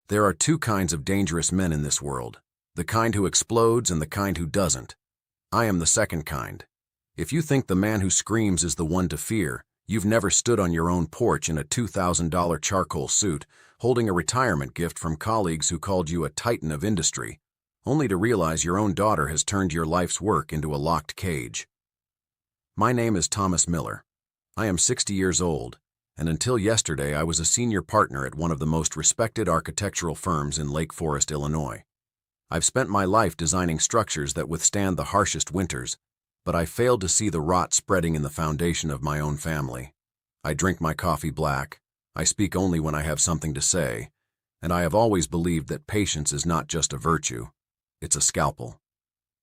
There are two kinds of dangerous men in this world, the kind who explodes and the kind who doesn't. I am the second kind. If you think the man who screams is the one to fear, you've never stood on your own porch in a $2,000 charcoal suit, holding a retirement gift from colleagues who called you a titan of industry, only to realize your own daughter has turned your life's work into a locked cage. My name is Thomas Miller. I am 60 years old, and until yesterday I was a senior partner at one of the most respected architectural firms in Lake Forest, Illinois. I've spent my life designing structures that withstand the harshest winters, but I failed to see the rot spreading in the foundation of my own family. I drink my coffee black, I speak only when I have something to say, and I have always believed that patience is not just a virtue, it's a scalpel.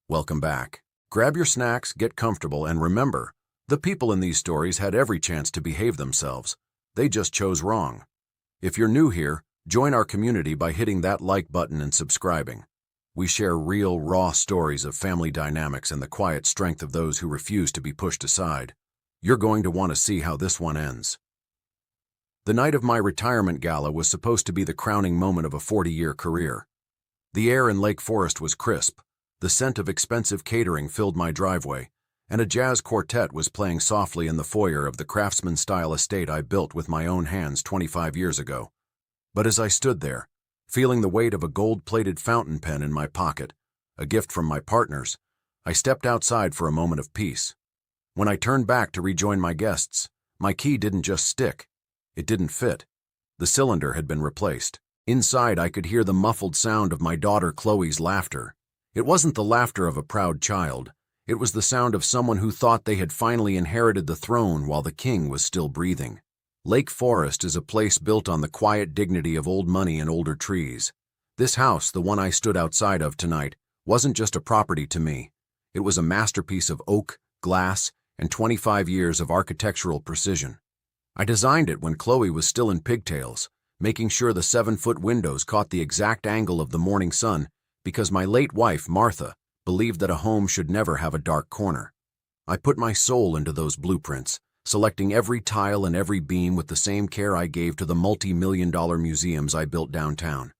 Welcome back. Grab your snacks, get comfortable, and remember, the people in these stories had every chance to behave themselves. They just chose wrong. If you're new here, join our community by hitting that like button and subscribing. We share real, raw stories of family dynamics and the quiet strength of those who refuse to be pushed aside. You're going to want to see how this one ends. The night of my retirement gala was supposed to be the crowning moment of a 40-year career. The air in Lake Forest was crisp, the scent of expensive catering filled my driveway, and a jazz quartet was playing softly in the foyer of the craftsman-style estate I built with my own hands 25 years ago. But as I stood there, feeling the weight of a gold-plated fountain pen in my pocket, a gift from my partners, I stepped outside for a moment of peace. When I turned back to rejoin my guests, my key didn't just stick. It didn't fit. The cylinder had been replaced. Inside, I could hear the muffled sound of my daughter Chloe's laughter. It wasn't the laughter of a proud child. It was the sound of someone who thought they had finally inherited the throne while the king was still breathing. Lake Forest is a place built on the quiet dignity of old money and older trees. This house, the one I stood outside of tonight, wasn't just a property to me. It was a masterpiece of oak, glass, and 25 years of architectural precision. I designed it when Chloe was still in pigtails, making sure the 7-foot windows caught the exact angle of the morning sun because my late wife, Martha, believed that a home should never have a dark corner. I put my soul into those blueprints, selecting every tile and every beam with the same care I gave to the multi-million-dollar museums I built downtown.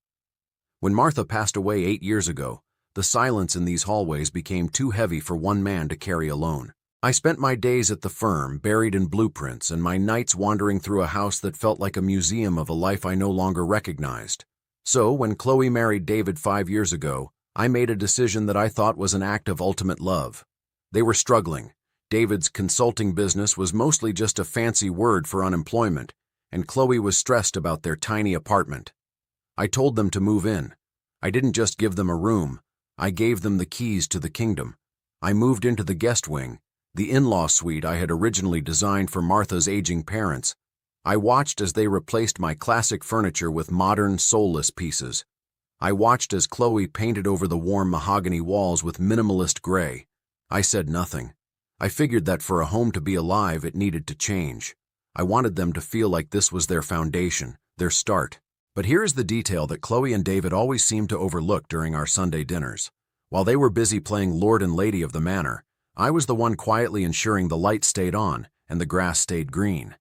When Martha passed away 8 years ago, the silence in these hallways became too heavy for one man to carry alone. I spent my days at the firm, buried in blueprints, and my nights wandering through a house that felt like a museum of a life I no longer recognized. So, when Chloe married David 5 years ago, I made a decision that I thought was an act of ultimate love. They were struggling. David's consulting business was mostly just a fancy word for unemployment, and Chloe was stressed about their tiny apartment. I told them to move in. I didn't just give them a room. I gave them the keys to the kingdom. I moved into the guest wing, the in-law suite I had originally designed for Martha's aging parents. I watched as they replaced my classic furniture with modern, soulless pieces. I watched as Chloe painted over the warm mahogany walls with minimalist gray. I said nothing. I figured that for a home to be alive, it needed to change. I wanted them to feel like this was their foundation, their start. But here is the detail that Chloe and David always seemed to overlook during our Sunday dinners. While they were busy playing Lord and Lady of the Manor, I was the one quietly ensuring the lights stayed on and the grass stayed green.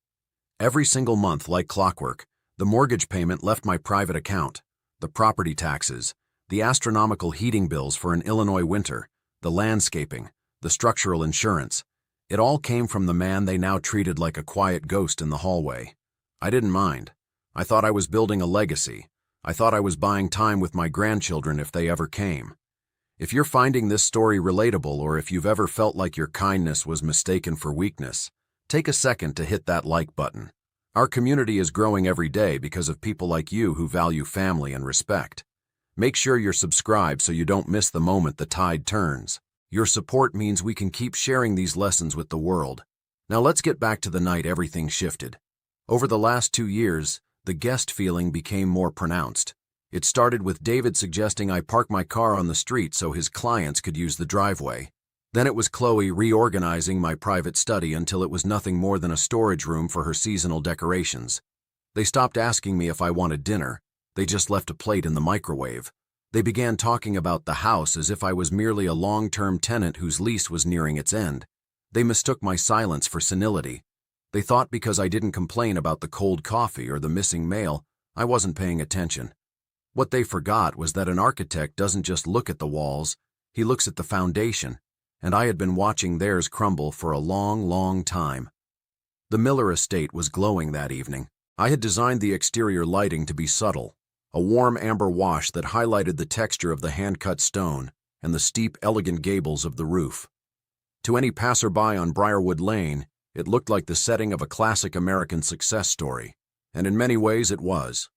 Every single month, like clockwork, the mortgage payment left my private account. The property taxes, the astronomical heating bills for an Illinois winter, the landscaping, the structural insurance. It all came from the man they now treated like a quiet ghost in the hallway. I didn't mind. I thought I was building a legacy. I thought I was buying time with my grandchildren if they ever came. If you're finding this story relatable, or if you've ever felt like your kindness was mistaken for weakness, take a second to hit that like button. Our community is growing every day because of people like you who value family and respect. Make sure you're subscribed so you don't miss the moment the tide turns. Your support means we can keep sharing these lessons with the world. Now let's get back to the night everything shifted. Over the last 2 years, the guest feeling became more pronounced. It started with David suggesting I park my car on the street so his clients could use the driveway. Then it was Chloe reorganizing my private study until it was nothing more than a storage room for her seasonal decorations. They stopped asking me if I wanted dinner. They just left a plate in the microwave. They began talking about the house as if I was merely a long-term tenant whose lease was nearing its end. They mistook my silence for senility. They thought because I didn't complain about the cold coffee or the missing mail, I wasn't paying attention. What they forgot was that an architect doesn't just look at the walls, he looks at the foundation, and I had been watching theirs crumble for a long, long time. The Miller estate was glowing that evening. I had designed the exterior lighting to be subtle, a warm amber wash that highlighted the texture of the hand-cut stone and the steep, elegant gables of the roof. To any passerby on Briarwood Lane, it looked like the setting of a classic American success story, and in many ways it was.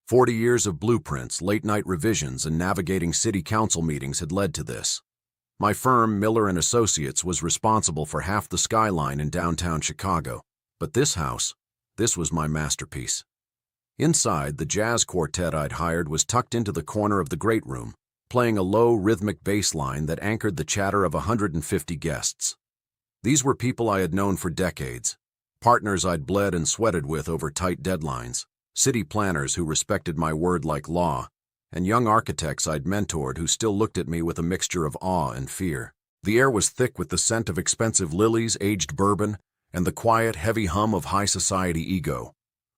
40 years of blueprints, late-night revisions, and navigating city council meetings had led to this. My firm, Miller & Associates, was responsible for half the skyline in downtown Chicago. But this house, this was my masterpiece. Inside, the jazz quartet I'd hired was tucked into the corner of the great room, playing a low, rhythmic bass line that anchored the chatter of 150 guests. These were people I had known for decades, partners I'd bled and sweated with over tight deadlines, city planners who respected my word like law, and young architects I'd mentored who still looked at me with a mixture of awe and fear. The air was thick with the scent of expensive lilies, aged bourbon, and the quiet, heavy hum of high society ego.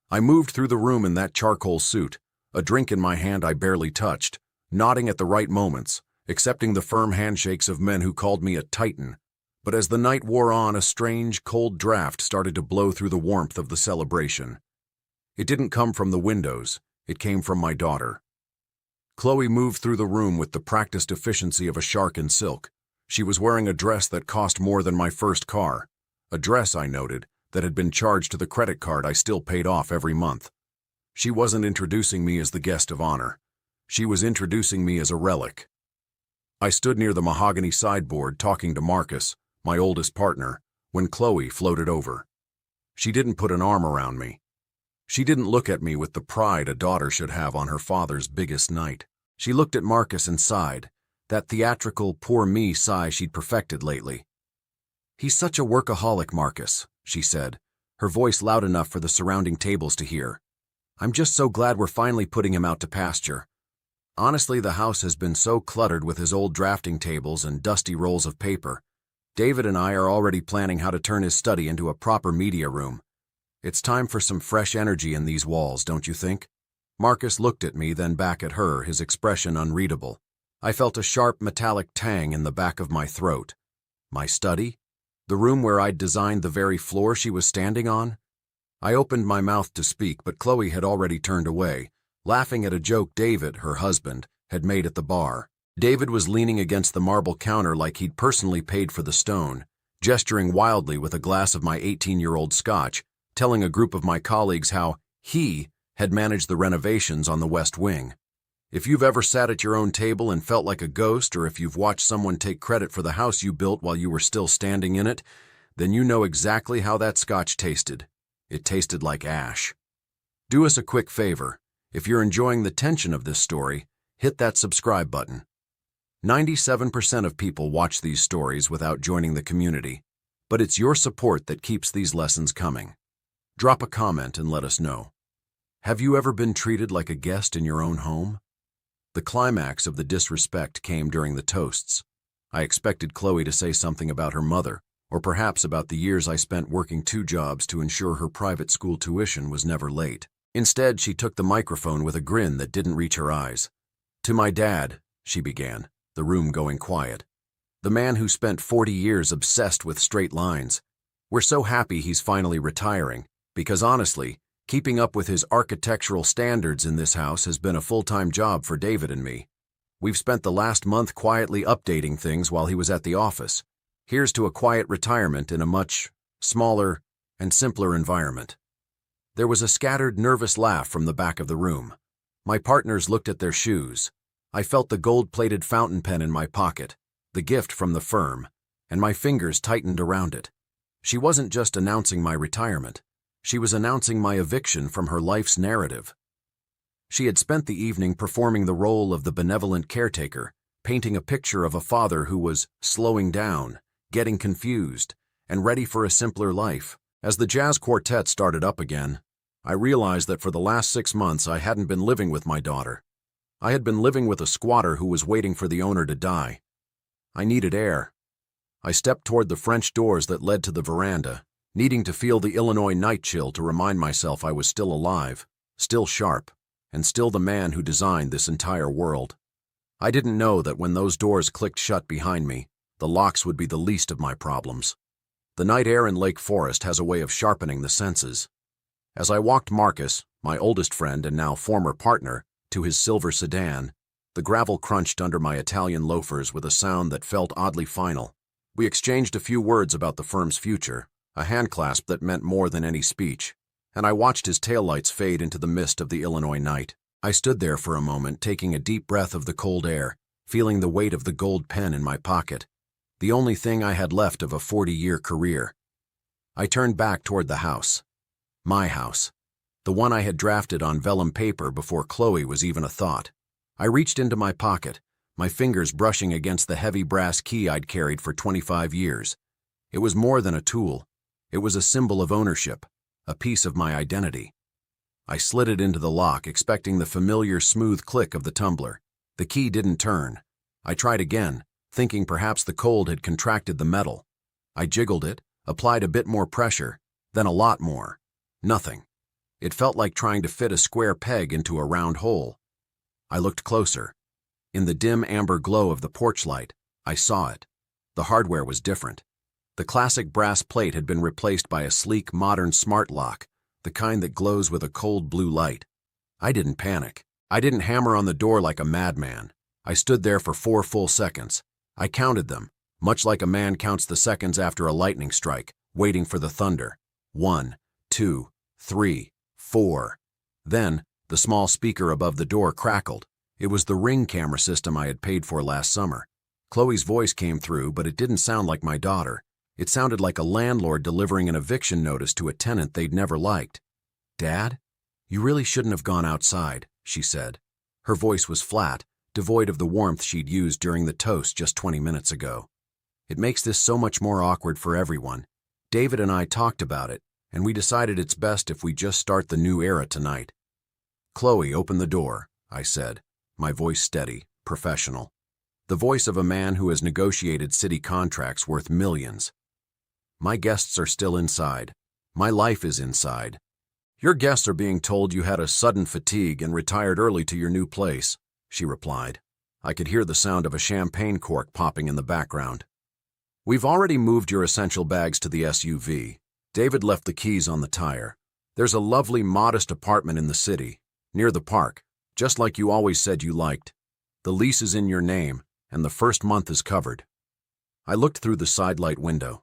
I moved through the room in that charcoal suit, a drink in my hand I barely touched, nodding at the right moments, accepting the firm handshakes of men who called me a titan. But as the night wore on, a strange, cold draft started to blow through the warmth of the celebration. It didn't come from the windows, it came from my daughter. Chloe moved through the room with the practiced efficiency of a shark in silk. She was wearing a dress that cost more than my first car, a dress, I noted, that had been charged to the credit card I still paid off every month. She wasn't introducing me as the guest of honor. She was introducing me as a relic. I stood near the mahogany sideboard talking to Marcus, my oldest partner, when Chloe floated over. She didn't put an arm around me. She didn't look at me with the pride a daughter should have on her father's biggest night. She looked at Marcus and sighed, that theatrical poor me sigh she'd perfected lately. "He's such a workaholic, Marcus," she said, her voice loud enough for the surrounding tables to hear. "I'm just so glad we're finally putting him out to pasture. Honestly, the house has been so cluttered with his old drafting tables and dusty rolls of paper. David and I are already planning how to turn his study into a proper media room. It's time for some fresh energy in these walls, don't you think?" Marcus looked at me, then back at her, his expression unreadable. I felt a sharp metallic tang in the back of my throat. My study? The room where I'd designed the very floor she was standing on? I opened my mouth to speak, but Chloe had already turned away, laughing at a joke David, her husband, had made at the bar. David was leaning against the marble counter like he'd personally paid for the stone, gesturing wildly with a glass of my 18-year-old scotch, telling a group of my colleagues how he had managed the renovations on the West Wing. If you've ever sat at your own table and felt like a ghost, or if you've watched someone take credit for the house you built while you were still standing in it, then you know exactly how that scotch tasted. It tasted like ash. Do us a quick favor. If you're enjoying the tension of this story, hit that subscribe button. 97% of people watch these stories without joining the community, but it's your support that keeps these lessons coming. Drop a comment and let us know. Have you ever been treated like a guest in your own home? The climax of the disrespect came during the toasts. I expected Chloe to say something about her mother, or perhaps about the years I spent working 2 jobs to ensure her private school tuition was never late. Instead, she took the microphone with a grin that didn't reach her eyes. "To my dad," she began, the room going quiet. "The man who spent 40 years obsessed with straight lines. We're so happy he's finally retiring, because honestly, keeping up with his architectural standards in this house has been a full-time job for David and me. We've spent the last month quietly updating things while he was at the office. Here's to a quiet retirement in a much smaller and simpler environment." There was a scattered, nervous laugh from the back of the room. My partners looked at their shoes. I felt the gold-plated fountain pen in my pocket, the gift from the firm, and my fingers tightened around it. She wasn't just announcing my retirement. She was announcing my eviction from her life's narrative. She had spent the evening performing the role of the benevolent caretaker, painting a picture of a father who was slowing down, getting confused, and ready for a simpler life. As the jazz quartet started up again, I realized that for the last 6 months I hadn't been living with my daughter. I had been living with a squatter who was waiting for the owner to die. I needed air. I stepped toward the French doors that led to the veranda, needing to feel the Illinois night chill to remind myself I was still alive, still sharp, and still the man who designed this entire world. I didn't know that when those doors clicked shut behind me, the locks would be the least of my problems. The night air in Lake Forest has a way of sharpening the senses. As I walked Marcus, my oldest friend and now former partner, to his silver sedan, the gravel crunched under my Italian loafers with a sound that felt oddly final. We exchanged a few words about the firm's future, a handclasp that meant more than any speech, and I watched his taillights fade into the mist of the Illinois night. I stood there for a moment, taking a deep breath of the cold air, feeling the weight of the gold pen in my pocket, the only thing I had left of a 40-year career. I turned back toward the house. My house. The one I had drafted on vellum paper before Chloe was even a thought. I reached into my pocket, my fingers brushing against the heavy brass key I'd carried for 25 years. It was more than a tool. It was a symbol of ownership, a piece of my identity. I slid it into the lock, expecting the familiar smooth click of the tumbler. The key didn't turn. I tried again, thinking perhaps the cold had contracted the metal. I jiggled it, applied a bit more pressure, then a lot more. Nothing. It felt like trying to fit a square peg into a round hole. I looked closer. In the dim amber glow of the porch light, I saw it. The hardware was different. The classic brass plate had been replaced by a sleek, modern smart lock, the kind that glows with a cold blue light. I didn't panic. I didn't hammer on the door like a madman. I stood there for 4 full seconds. I counted them, much like a man counts the seconds after a lightning strike, waiting for the thunder. 1, 2, 3, 4. Then, the small speaker above the door crackled. It was the Ring camera system I had paid for last summer. Chloe's voice came through, but it didn't sound like my daughter. It sounded like a landlord delivering an eviction notice to a tenant they'd never liked. "Dad, you really shouldn't have gone outside," she said. Her voice was flat, devoid of the warmth she'd used during the toast just 20 minutes ago. "It makes this so much more awkward for everyone. David and I talked about it, and we decided it's best if we just start the new era tonight." "Chloe, open the door," I said, my voice steady, professional. The voice of a man who has negotiated city contracts worth millions. "My guests are still inside. My life is inside. Your guests are being told you had a sudden fatigue and retired early to your new place," she replied. I could hear the sound of a champagne cork popping in the background. "We've already moved your essential bags to the SUV. David left the keys on the tire. There's a lovely, modest apartment in the city, near the park, just like you always said you liked. The lease is in your name, and the first month is covered." I looked through the sidelight window.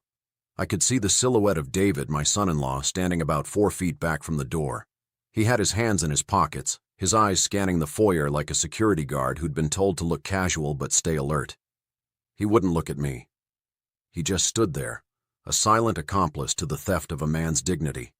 I could see the silhouette of David, my son-in-law, standing about 4 feet back from the door. He had his hands in his pockets, his eyes scanning the foyer like a security guard who'd been told to look casual but stay alert. He wouldn't look at me. He just stood there, a silent accomplice to the theft of a man's dignity.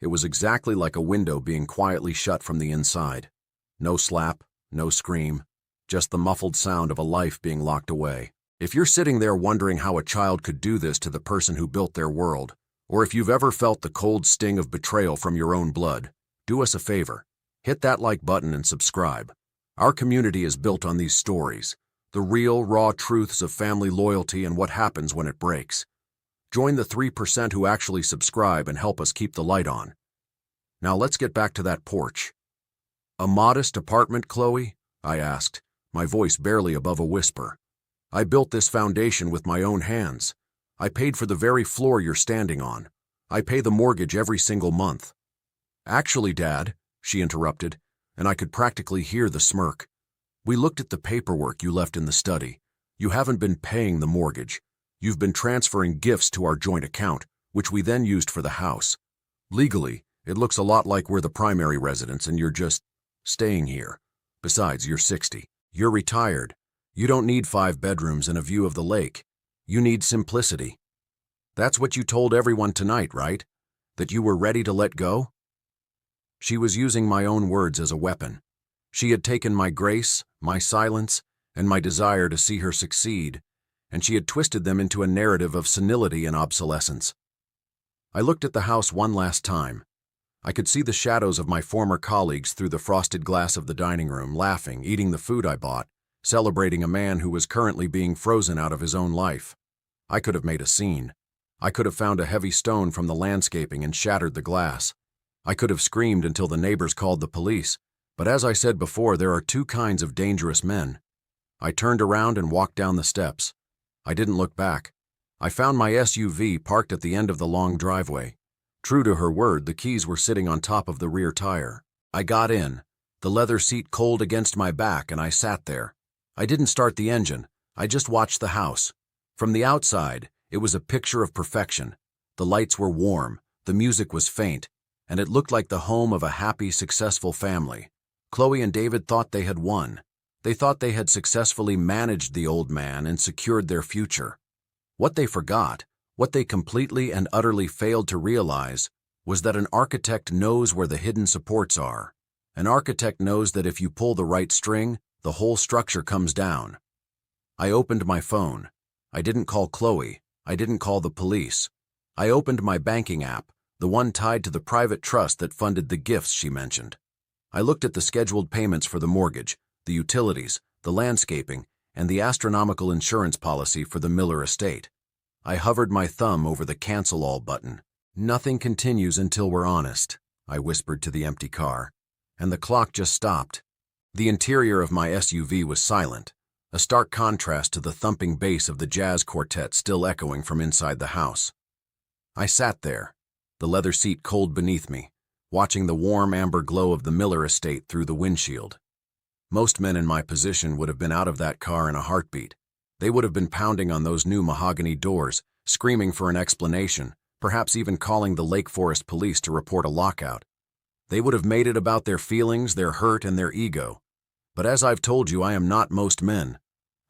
It was exactly like a window being quietly shut from the inside. No slap, no scream, just the muffled sound of a life being locked away. If you're sitting there wondering how a child could do this to the person who built their world, or if you've ever felt the cold sting of betrayal from your own blood, do us a favor. Hit that like button and subscribe. Our community is built on these stories, the real, raw truths of family loyalty and what happens when it breaks. Join the 3% who actually subscribe and help us keep the light on. Now let's get back to that porch. "A modest apartment, Chloe?" I asked, my voice barely above a whisper. "I built this foundation with my own hands. I paid for the very floor you're standing on. I pay the mortgage every single month." "Actually, Dad," she interrupted, and I could practically hear the smirk. "We looked at the paperwork you left in the study. You haven't been paying the mortgage. You've been transferring gifts to our joint account, which we then used for the house. Legally, it looks a lot like we're the primary residents and you're just staying here. Besides, you're 60. You're retired. You don't need 5 bedrooms and a view of the lake. You need simplicity. That's what you told everyone tonight, right? That you were ready to let go?" She was using my own words as a weapon. She had taken my grace, my silence, and my desire to see her succeed, and she had twisted them into a narrative of senility and obsolescence. I looked at the house one last time. I could see the shadows of my former colleagues through the frosted glass of the dining room, laughing, eating the food I bought, celebrating a man who was currently being frozen out of his own life. I could have made a scene. I could have found a heavy stone from the landscaping and shattered the glass. I could have screamed until the neighbors called the police, But as I said before, there are two kinds of dangerous men. I turned around and walked down the steps. I didn't look back. I found my SUV parked at the end of the long driveway. True to her word, the keys were sitting on top of the rear tire. I got in, the leather seat cold against my back, and I sat there. I didn't start the engine. I just watched the house. From the outside, it was a picture of perfection. The lights were warm, the music was faint, and it looked like the home of a happy, successful family. Chloe and David thought they had won. They thought they had successfully managed the old man and secured their future. What they forgot, what they completely and utterly failed to realize, was that an architect knows where the hidden supports are. An architect knows that if you pull the right string, the whole structure comes down. I opened my phone. I didn't call Chloe. I didn't call the police. I opened my banking app, the one tied to the private trust that funded the gifts she mentioned. I looked at the scheduled payments for the mortgage, the utilities, the landscaping, and the astronomical insurance policy for the Miller estate. I hovered my thumb over the cancel all button. Nothing continues until we're honest, I whispered to the empty car, and the clock just stopped. The interior of my SUV was silent, a stark contrast to the thumping bass of the jazz quartet still echoing from inside the house. I sat there, the leather seat cold beneath me, watching the warm amber glow of the Miller estate through the windshield. Most men in my position would have been out of that car in a heartbeat. They would have been pounding on those new mahogany doors, screaming for an explanation, perhaps even calling the Lake Forest police to report a lockout. They would have made it about their feelings, their hurt, and their ego. But as I've told you, I am not most men.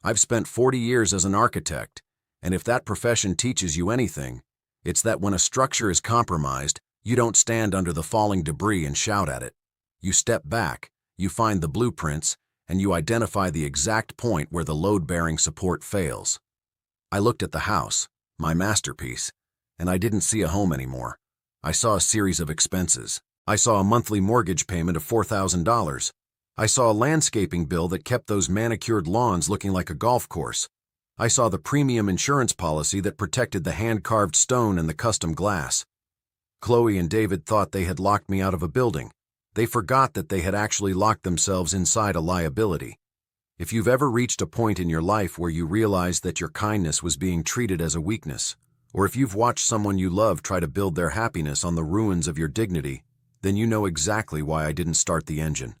I've spent 40 years as an architect, and if that profession teaches you anything, it's that when a structure is compromised, you don't stand under the falling debris and shout at it. You step back, you find the blueprints, and you identify the exact point where the load-bearing support fails. I looked at the house, my masterpiece, and I didn't see a home anymore. I saw a series of expenses. I saw a monthly mortgage payment of $4,000. I saw a landscaping bill that kept those manicured lawns looking like a golf course. I saw the premium insurance policy that protected the hand-carved stone and the custom glass. Chloe and David thought they had locked me out of a building. They forgot that they had actually locked themselves inside a liability. If you've ever reached a point in your life where you realized that your kindness was being treated as a weakness, or if you've watched someone you love try to build their happiness on the ruins of your dignity, then you know exactly why I didn't start the engine.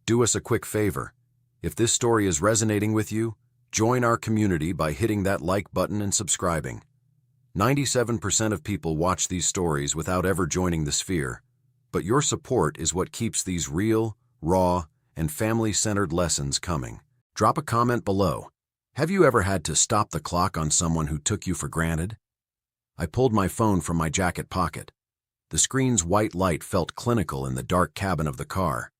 Do us a quick favor. If this story is resonating with you, join our community by hitting that like button and subscribing. 97% of people watch these stories without ever joining the sphere, but your support is what keeps these real, raw, and family-centered lessons coming. Drop a comment below. Have you ever had to stop the clock on someone who took you for granted? I pulled my phone from my jacket pocket. The screen's white light felt clinical in the dark cabin of the car.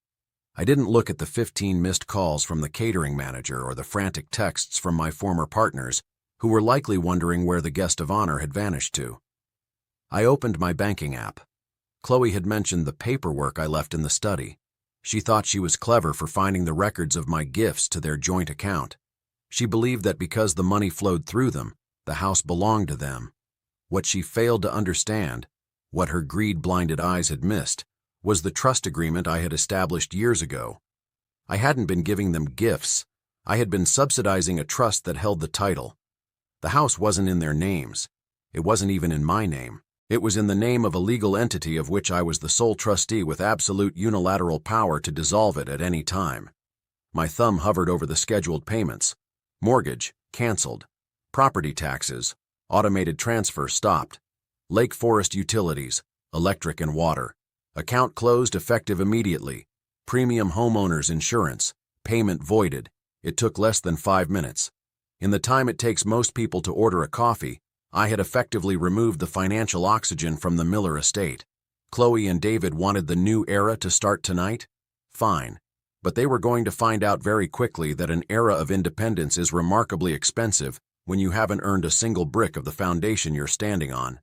I didn't look at the 15 missed calls from the catering manager or the frantic texts from my former partners, who were likely wondering where the guest of honor had vanished to. I opened my banking app. Chloe had mentioned the paperwork I left in the study. She thought she was clever for finding the records of my gifts to their joint account. She believed that because the money flowed through them, the house belonged to them. What she failed to understand, what her greed-blinded eyes had missed, was the trust agreement I had established years ago. I hadn't been giving them gifts. I had been subsidizing a trust that held the title. The house wasn't in their names. It wasn't even in my name. It was in the name of a legal entity of which I was the sole trustee with absolute unilateral power to dissolve it at any time. My thumb hovered over the scheduled payments. Mortgage, canceled. Property taxes, automated transfer stopped. Lake Forest utilities, electric and water. Account closed effective immediately. Premium homeowners insurance. Payment voided. It took less than 5 minutes. In the time it takes most people to order a coffee, I had effectively removed the financial oxygen from the Miller estate. Chloe and David wanted the new era to start tonight? Fine. But they were going to find out very quickly that an era of independence is remarkably expensive when you haven't earned a single brick of the foundation you're standing on.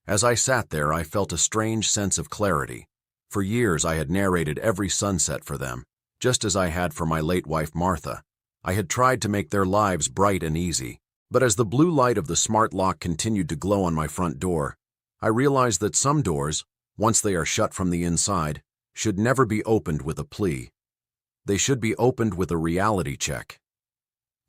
As I sat there, I felt a strange sense of clarity. For years, I had narrated every sunset for them, just as I had for my late wife Martha. I had tried to make their lives bright and easy. But as the blue light of the smart lock continued to glow on my front door, I realized that some doors, once they are shut from the inside, should never be opened with a plea. They should be opened with a reality check.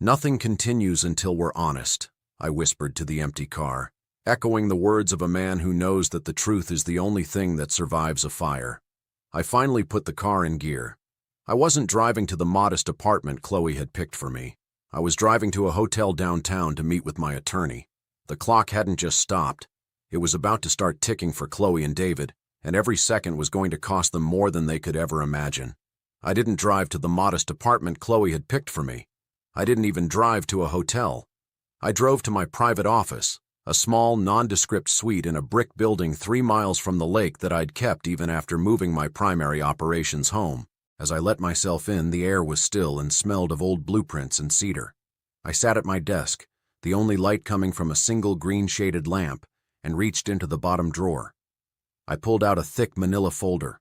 Nothing continues until we're honest, I whispered to the empty car, echoing the words of a man who knows that the truth is the only thing that survives a fire. I finally put the car in gear. I wasn't driving to the modest apartment Chloe had picked for me. I was driving to a hotel downtown to meet with my attorney. The clock hadn't just stopped. It was about to start ticking for Chloe and David, and every second was going to cost them more than they could ever imagine. I didn't drive to the modest apartment Chloe had picked for me. I didn't even drive to a hotel. I drove to my private office, a small, nondescript suite in a brick building 3 miles from the lake that I'd kept even after moving my primary operations home. As I let myself in, the air was still and smelled of old blueprints and cedar. I sat at my desk, the only light coming from a single green-shaded lamp, and reached into the bottom drawer. I pulled out a thick manila folder.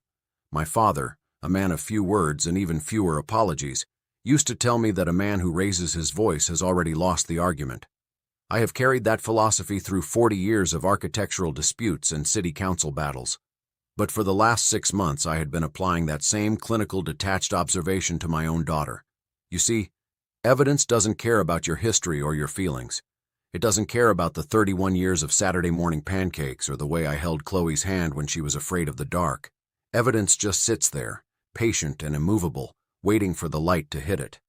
My father, a man of few words and even fewer apologies, used to tell me that a man who raises his voice has already lost the argument. I have carried that philosophy through 40 years of architectural disputes and city council battles. But for the last 6 months, I had been applying that same clinical detached observation to my own daughter. You see, evidence doesn't care about your history or your feelings. It doesn't care about the 31 years of Saturday morning pancakes or the way I held Chloe's hand when she was afraid of the dark. Evidence just sits there, patient and immovable, waiting for the light to hit it.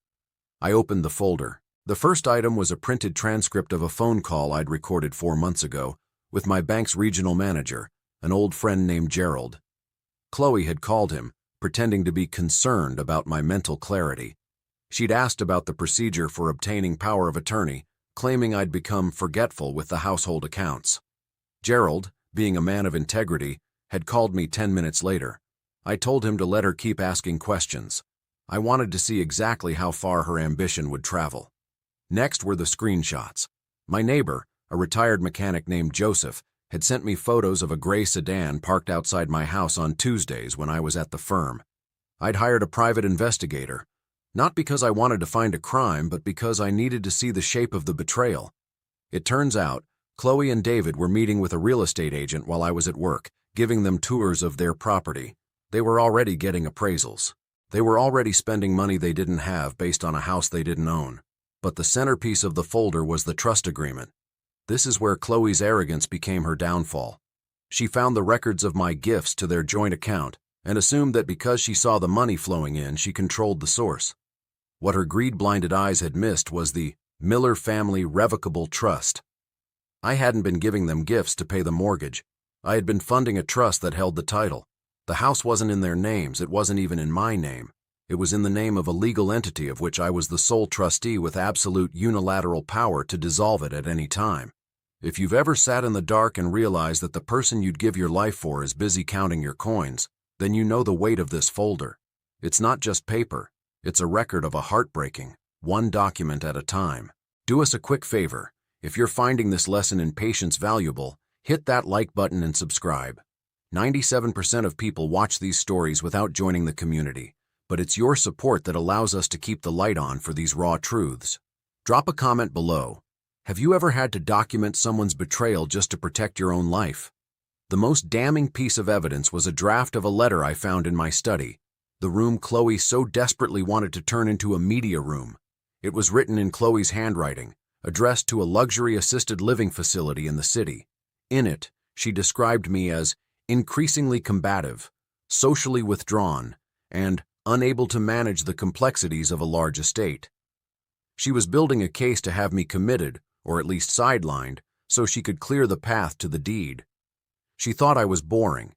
I opened the folder. The first item was a printed transcript of a phone call I'd recorded 4 months ago with my bank's regional manager, an old friend named Gerald. Chloe had called him, pretending to be concerned about my mental clarity. She'd asked about the procedure for obtaining power of attorney, claiming I'd become forgetful with the household accounts. Gerald, being a man of integrity, had called me 10 minutes later. I told him to let her keep asking questions. I wanted to see exactly how far her ambition would travel. Next were the screenshots. My neighbor, a retired mechanic named Joseph, had sent me photos of a gray sedan parked outside my house on Tuesdays when I was at the firm. I'd hired a private investigator, not because I wanted to find a crime, but because I needed to see the shape of the betrayal. It turns out, Chloe and David were meeting with a real estate agent while I was at work, giving them tours of their property. They were already getting appraisals. They were already spending money they didn't have based on a house they didn't own. But the centerpiece of the folder was the trust agreement. This is where Chloe's arrogance became her downfall. She found the records of my gifts to their joint account and assumed that because she saw the money flowing in, she controlled the source. What her greed-blinded eyes had missed was the Miller Family Revocable Trust. I hadn't been giving them gifts to pay the mortgage. I had been funding a trust that held the title. The house wasn't in their names, it wasn't even in my name. It was in the name of a legal entity of which I was the sole trustee with absolute unilateral power to dissolve it at any time. If you've ever sat in the dark and realized that the person you'd give your life for is busy counting your coins, then you know the weight of this folder. It's not just paper. It's a record of a heartbreaking, one document at a time. Do us a quick favor. If you're finding this lesson in patience valuable, hit that like button and subscribe. 97% of people watch these stories without joining the community, but it's your support that allows us to keep the light on for these raw truths. Drop a comment below. Have you ever had to document someone's betrayal just to protect your own life? The most damning piece of evidence was a draft of a letter I found in my study, the room Chloe so desperately wanted to turn into a media room. It was written in Chloe's handwriting, addressed to a luxury assisted living facility in the city. In it, she described me as increasingly combative, socially withdrawn, and unable to manage the complexities of a large estate. She was building a case to have me committed, or at least sidelined, so she could clear the path to the deed. She thought I was boring.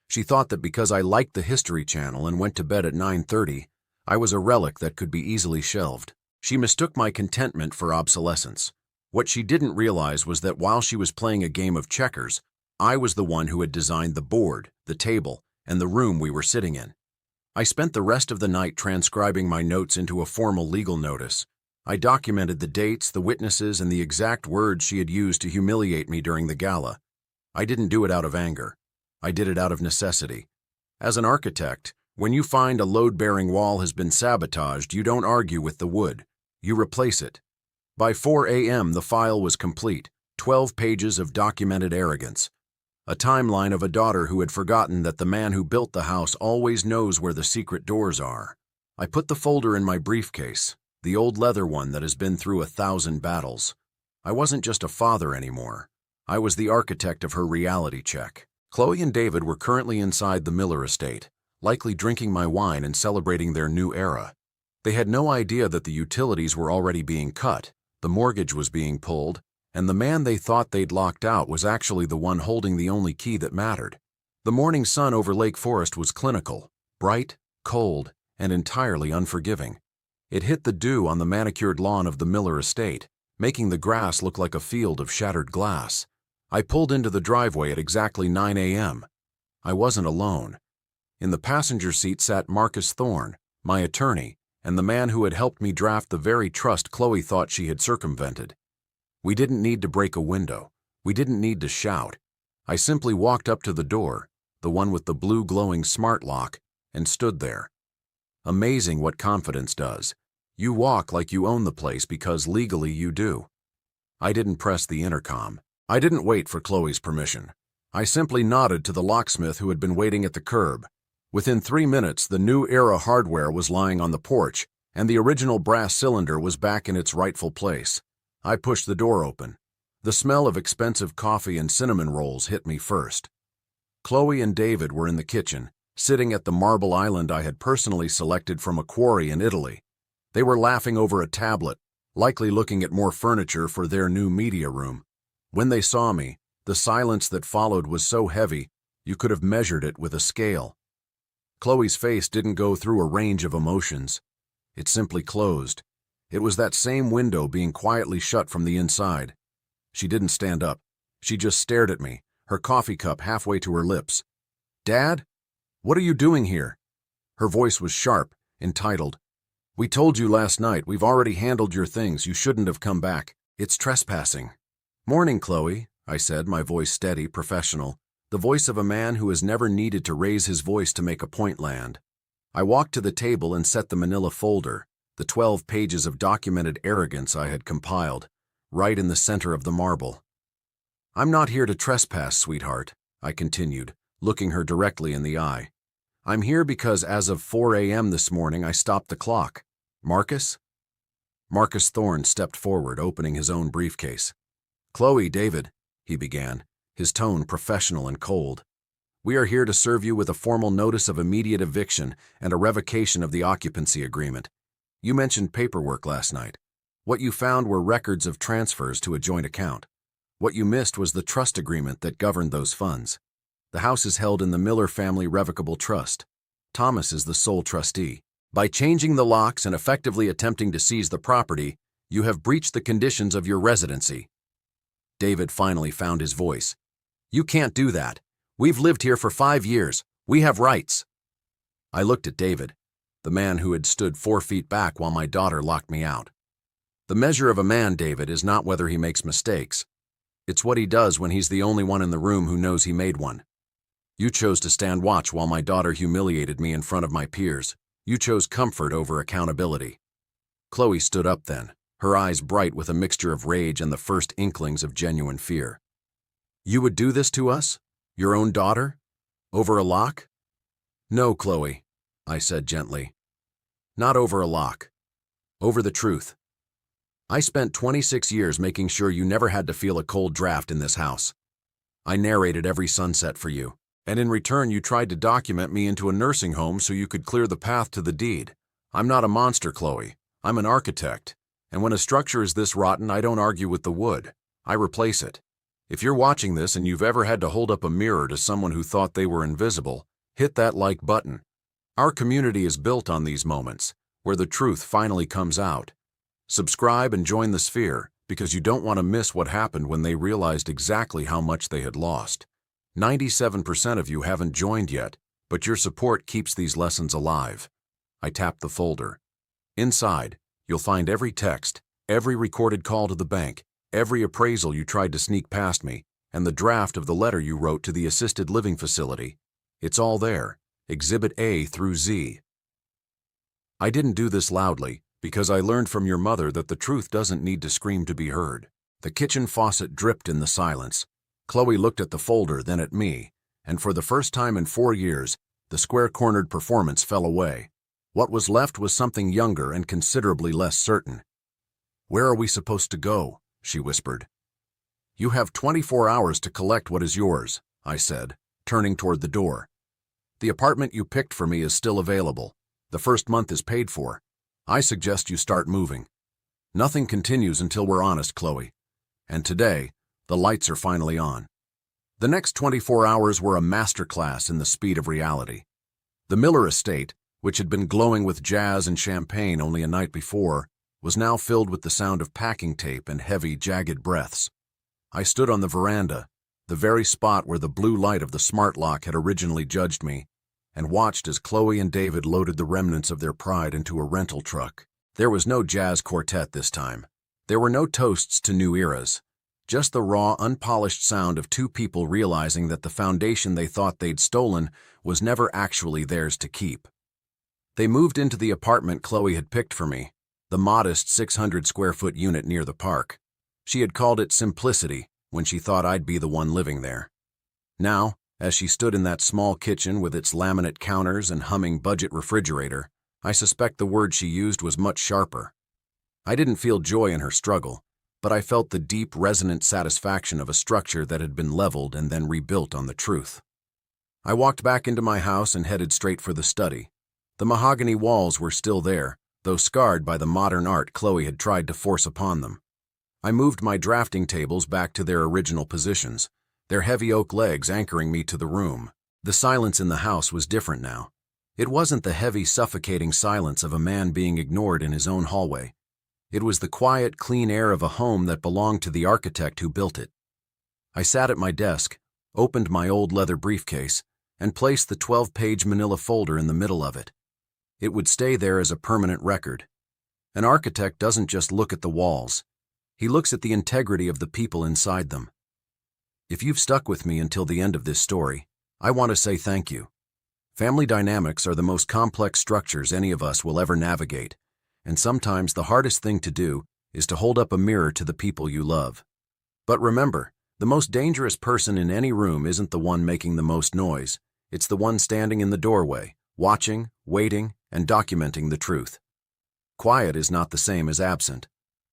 She thought that because I liked the History Channel and went to bed at 9:30, I was a relic that could be easily shelved. She mistook my contentment for obsolescence. What she didn't realize was that while she was playing a game of checkers, I was the one who had designed the board, the table, and the room we were sitting in. I spent the rest of the night transcribing my notes into a formal legal notice. I documented the dates, the witnesses, and the exact words she had used to humiliate me during the gala. I didn't do it out of anger. I did it out of necessity. As an architect, when you find a load-bearing wall has been sabotaged, you don't argue with the wood. You replace it. By 4 a.m., the file was complete, 12 pages of documented arrogance. A timeline of a daughter who had forgotten that the man who built the house always knows where the secret doors are. I put the folder in my briefcase, the old leather one that has been through 1,000 battles. I wasn't just a father anymore. I was the architect of her reality check. Chloe and David were currently inside the Miller estate, likely drinking my wine and celebrating their new era. They had no idea that the utilities were already being cut, the mortgage was being pulled, and the man they thought they'd locked out was actually the one holding the only key that mattered. The morning sun over Lake Forest was clinical, bright, cold, and entirely unforgiving. It hit the dew on the manicured lawn of the Miller estate, making the grass look like a field of shattered glass. I pulled into the driveway at exactly 9 a.m. I wasn't alone. In the passenger seat sat Marcus Thorne, my attorney, and the man who had helped me draft the very trust Chloe thought she had circumvented. We didn't need to break a window. We didn't need to shout. I simply walked up to the door, the one with the blue glowing smart lock, and stood there. Amazing what confidence does. You walk like you own the place because legally you do. I didn't press the intercom. I didn't wait for Chloe's permission. I simply nodded to the locksmith who had been waiting at the curb. Within 3 minutes, the new era hardware was lying on the porch, and the original brass cylinder was back in its rightful place. I pushed the door open. The smell of expensive coffee and cinnamon rolls hit me first. Chloe and David were in the kitchen, sitting at the marble island I had personally selected from a quarry in Italy. They were laughing over a tablet, likely looking at more furniture for their new media room. When they saw me, the silence that followed was so heavy, you could have measured it with a scale. Chloe's face didn't go through a range of emotions. It simply closed. It was that same window being quietly shut from the inside. She didn't stand up. She just stared at me, her coffee cup halfway to her lips. "Dad? What are you doing here?" Her voice was sharp, entitled. "We told you last night, we've already handled your things, you shouldn't have come back. It's trespassing." "Morning, Chloe," I said, my voice steady, professional, the voice of a man who has never needed to raise his voice to make a point land. I walked to the table and set the manila folder, the 12 pages of documented arrogance I had compiled, right in the center of the marble. "I'm not here to trespass, sweetheart," I continued, looking her directly in the eye. "I'm here because as of 4 a.m. this morning I stopped the clock. Marcus?" Marcus Thorne stepped forward, opening his own briefcase. "Chloe, David," he began, his tone professional and cold. "We are here to serve you with a formal notice of immediate eviction and a revocation of the occupancy agreement. You mentioned paperwork last night. What you found were records of transfers to a joint account. What you missed was the trust agreement that governed those funds. The house is held in the Miller Family Revocable Trust. Thomas is the sole trustee. By changing the locks and effectively attempting to seize the property, you have breached the conditions of your residency." David finally found his voice. "You can't do that. We've lived here for 5 years. We have rights." I looked at David, the man who had stood 4 feet back while my daughter locked me out. "The measure of a man, David, is not whether he makes mistakes. It's what he does when he's the only one in the room who knows he made one. You chose to stand watch while my daughter humiliated me in front of my peers. You chose comfort over accountability." Chloe stood up then, her eyes bright with a mixture of rage and the first inklings of genuine fear. "You would do this to us? Your own daughter? Over a lock?" "No, Chloe," I said gently. "Not over a lock. Over the truth. I spent 26 years making sure you never had to feel a cold draft in this house. I narrated every sunset for you, and in return you tried to document me into a nursing home so you could clear the path to the deed. I'm not a monster, Chloe. I'm an architect. And when a structure is this rotten, I don't argue with the wood. I replace it. If you're watching this and you've ever had to hold up a mirror to someone who thought they were invisible, hit that like button. Our community is built on these moments, where the truth finally comes out. Subscribe and join the sphere, because you don't want to miss what happened when they realized exactly how much they had lost. 97% of you haven't joined yet, but your support keeps these lessons alive. I tapped the folder. Inside, you'll find every text, every recorded call to the bank, every appraisal you tried to sneak past me, and the draft of the letter you wrote to the assisted living facility. It's all there, Exhibit A through Z. I didn't do this loudly, because I learned from your mother that the truth doesn't need to scream to be heard. The kitchen faucet dripped in the silence. Chloe looked at the folder, then at me, and for the first time in 4 years, the square-cornered performance fell away. What was left was something younger and considerably less certain. "Where are we supposed to go?" she whispered. "You have 24 hours to collect what is yours," I said, turning toward the door. "The apartment you picked for me is still available. The first month is paid for. I suggest you start moving. Nothing continues until we're honest, Chloe. And today, the lights are finally on." The next 24 hours were a masterclass in the speed of reality. The Miller estate, which had been glowing with jazz and champagne only a night before, was now filled with the sound of packing tape and heavy, jagged breaths. I stood on the veranda, the very spot where the blue light of the smart lock had originally judged me, and watched as Chloe and David loaded the remnants of their pride into a rental truck. There was no jazz quartet this time. There were no toasts to new eras. Just the raw, unpolished sound of two people realizing that the foundation they thought they'd stolen was never actually theirs to keep. They moved into the apartment Chloe had picked for me, the modest 600-square-foot unit near the park. She had called it simplicity when she thought I'd be the one living there. Now, as she stood in that small kitchen with its laminate counters and humming budget refrigerator, I suspect the word she used was much sharper. I didn't feel joy in her struggle, but I felt the deep, resonant satisfaction of a structure that had been leveled and then rebuilt on the truth. I walked back into my house and headed straight for the study. The mahogany walls were still there, though scarred by the modern art Chloe had tried to force upon them. I moved my drafting tables back to their original positions, their heavy oak legs anchoring me to the room. The silence in the house was different now. It wasn't the heavy, suffocating silence of a man being ignored in his own hallway. It was the quiet, clean air of a home that belonged to the architect who built it. I sat at my desk, opened my old leather briefcase, and placed the 12-page manila folder in the middle of it. It would stay there as a permanent record. An architect doesn't just look at the walls. He looks at the integrity of the people inside them. If you've stuck with me until the end of this story, I want to say thank you. Family dynamics are the most complex structures any of us will ever navigate, and sometimes the hardest thing to do is to hold up a mirror to the people you love. But remember, the most dangerous person in any room isn't the one making the most noise. It's the one standing in the doorway, watching, waiting, and documenting the truth. Quiet is not the same as absent.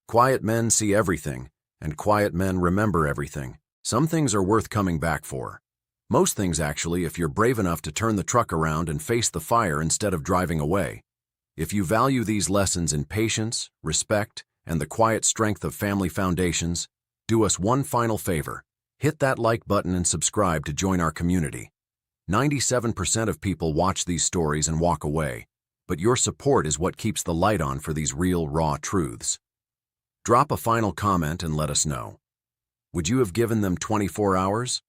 Quiet men see everything, and quiet men remember everything. Some things are worth coming back for. Most things, actually, if you're brave enough to turn the truck around and face the fire instead of driving away. If you value these lessons in patience, respect, and the quiet strength of family foundations, do us one final favor. Hit that like button and subscribe to join our community. 97% of people watch these stories and walk away, but your support is what keeps the light on for these real, raw truths. Drop a final comment and let us know. Would you have given them 24 hours?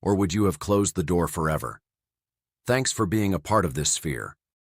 Or would you have closed the door forever? Thanks for being a part of this sphere.